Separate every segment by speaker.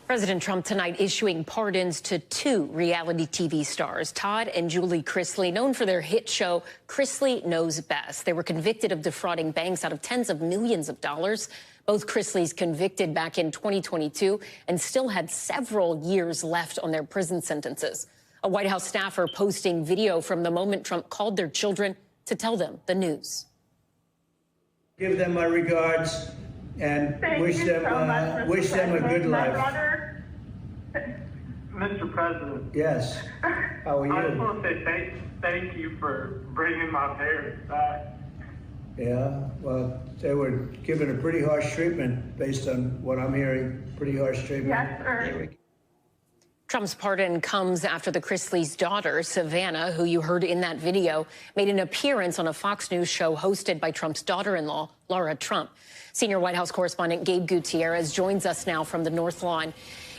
Speaker 1: President Trump tonight issuing pardons to two reality TV stars, Todd and Julie Chrisley, known for their hit show Chrisley Knows Best. They were convicted of defrauding banks out of tens of millions of dollars. Both Chrisleys convicted back in 2022 and still had several years left on their prison sentences. A White House staffer posting video from the moment Trump called their children to tell them the news.
Speaker 2: Give them my regards and wish them a good life.
Speaker 3: Mr. President.
Speaker 2: Yes. How are you?
Speaker 3: I just want to say thank you for bringing my parents back.
Speaker 2: Yeah, well, they were given a pretty harsh treatment based on what I'm hearing. Pretty harsh treatment.
Speaker 3: Yes, sir.
Speaker 1: Trump's pardon comes after the Chrisleys' daughter, Savannah, who you heard in that video, made an appearance on a Fox News show hosted by Trump's daughter-in-law, Laura Trump. Senior White House correspondent Gabe Gutierrez joins us now from the North Lawn.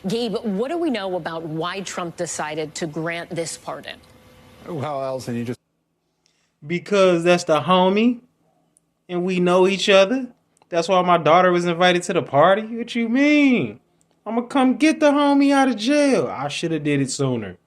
Speaker 1: Gabe, what do we know about why Trump decided to grant this pardon?
Speaker 4: Well, Elson, you just...
Speaker 5: Because that's the homie, and we know each other. That's why my daughter was invited to the party. What you mean? I'm gonna come get the homie out of jail. I should have did it sooner.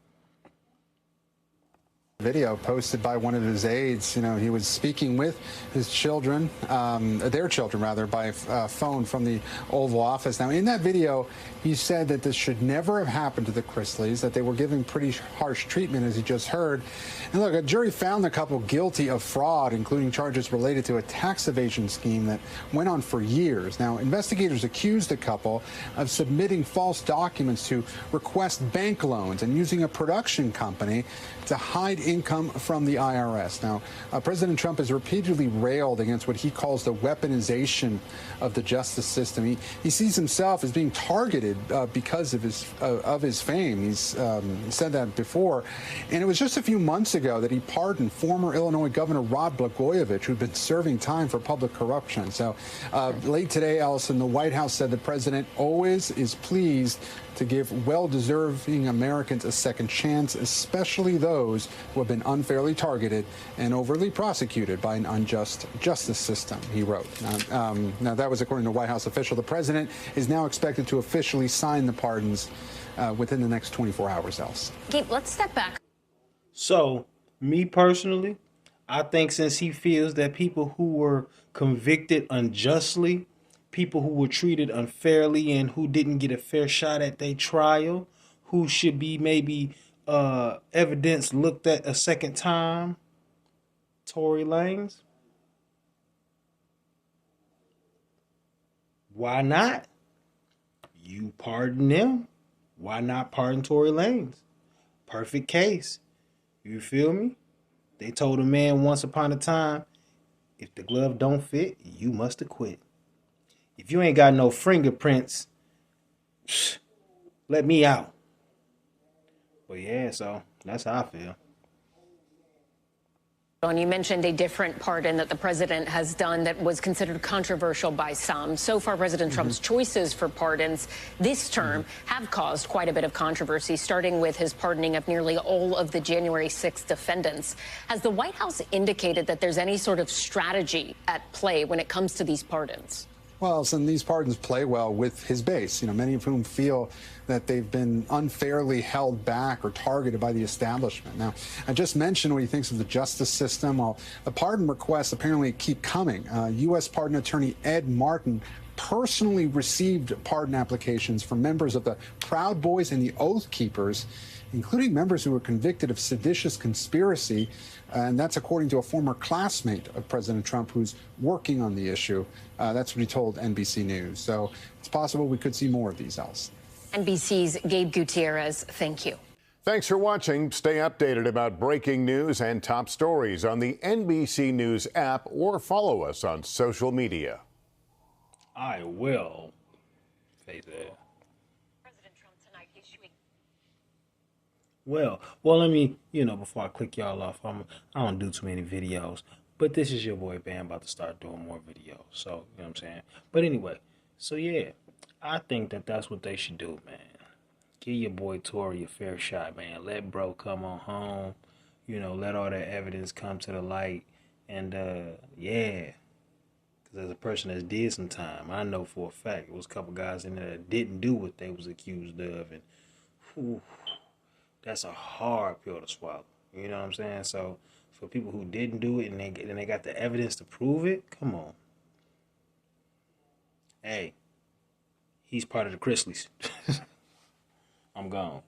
Speaker 4: Video posted by one of his aides. You know, he was speaking with his children, their children rather, by phone from the Oval Office. Now, in that video, he said that this should never have happened to the Chrisleys, that they were given pretty harsh treatment, as you just heard. And look, a jury found the couple guilty of fraud, including charges related to a tax evasion scheme that went on for years. Now, investigators accused the couple of submitting false documents to request bank loans and using a production company to hide income from the IRS. Now, President Trump has repeatedly railed against what he calls the weaponization of the justice system. He sees himself as being targeted because of his fame. He's said that before. And it was just a few months ago that he pardoned former Illinois Governor Rod Blagojevich, who'd been serving time for public corruption. So late today, Allison, the White House said the president always is pleased to give well-deserving Americans a second chance, especially those who have been unfairly targeted and overly prosecuted by an unjust justice system, he wrote. Now, that was according to a White House official. The president is now expected to officially sign the pardons within the next 24 hours, else.
Speaker 1: Gabe, let's step back.
Speaker 5: So, me personally, I think since he feels that people who were convicted unjustly, people who were treated unfairly and who didn't get a fair shot at their trial, who should be maybe evidence looked at a second time, Tory Lanez, why not? You pardon them. Why not pardon Tory Lanez? Perfect case. You feel me? They told a man once upon a time, if the glove don't fit, you must acquit. If you ain't got no fingerprints, let me out. But yeah, so that's how I feel.
Speaker 1: And you mentioned a different pardon that the president has done that was considered controversial by some. So far, President Trump's choices for pardons this term have caused quite a bit of controversy, starting with his pardoning of nearly all of the January 6th defendants. Has the White House indicated that there's any sort of strategy at play when it comes to these pardons?
Speaker 4: Well, and these pardons play well with his base, many of whom feel that they've been unfairly held back or targeted by the establishment. Now, I just mentioned what he thinks of the justice system. Well, the pardon requests apparently keep coming. U.S. pardon attorney Ed Martin personally received pardon applications from members of the Proud Boys and the Oath Keepers, including members who were convicted of seditious conspiracy. And that's according to a former classmate of President Trump who's working on the issue. That's what he told NBC News. So it's possible we could see more of these, else.
Speaker 1: NBC's Gabe Gutierrez, thank you.
Speaker 6: Thanks for watching. Stay updated about breaking news and top stories on the NBC News app or follow us on social media.
Speaker 5: I will. Say that.
Speaker 1: President Trump tonight issuing.
Speaker 5: Well, let me, before I click y'all off, I don't do too many videos. But this is your boy Bam about to start doing more videos. So, you know what I'm saying? But anyway, so yeah, I think that that's what they should do, man. Give your boy Tory a fair shot, man. Let bro come on home. Let all that evidence come to the light. And, yeah. Because as a person that did some time, I know for a fact it was a couple guys in there that didn't do what they was accused of, and whew, that's a hard pill to swallow. You know what I'm saying? So for people who didn't do it and they got the evidence to prove it, come on. Hey, he's part of the Chrisleys. I'm gone.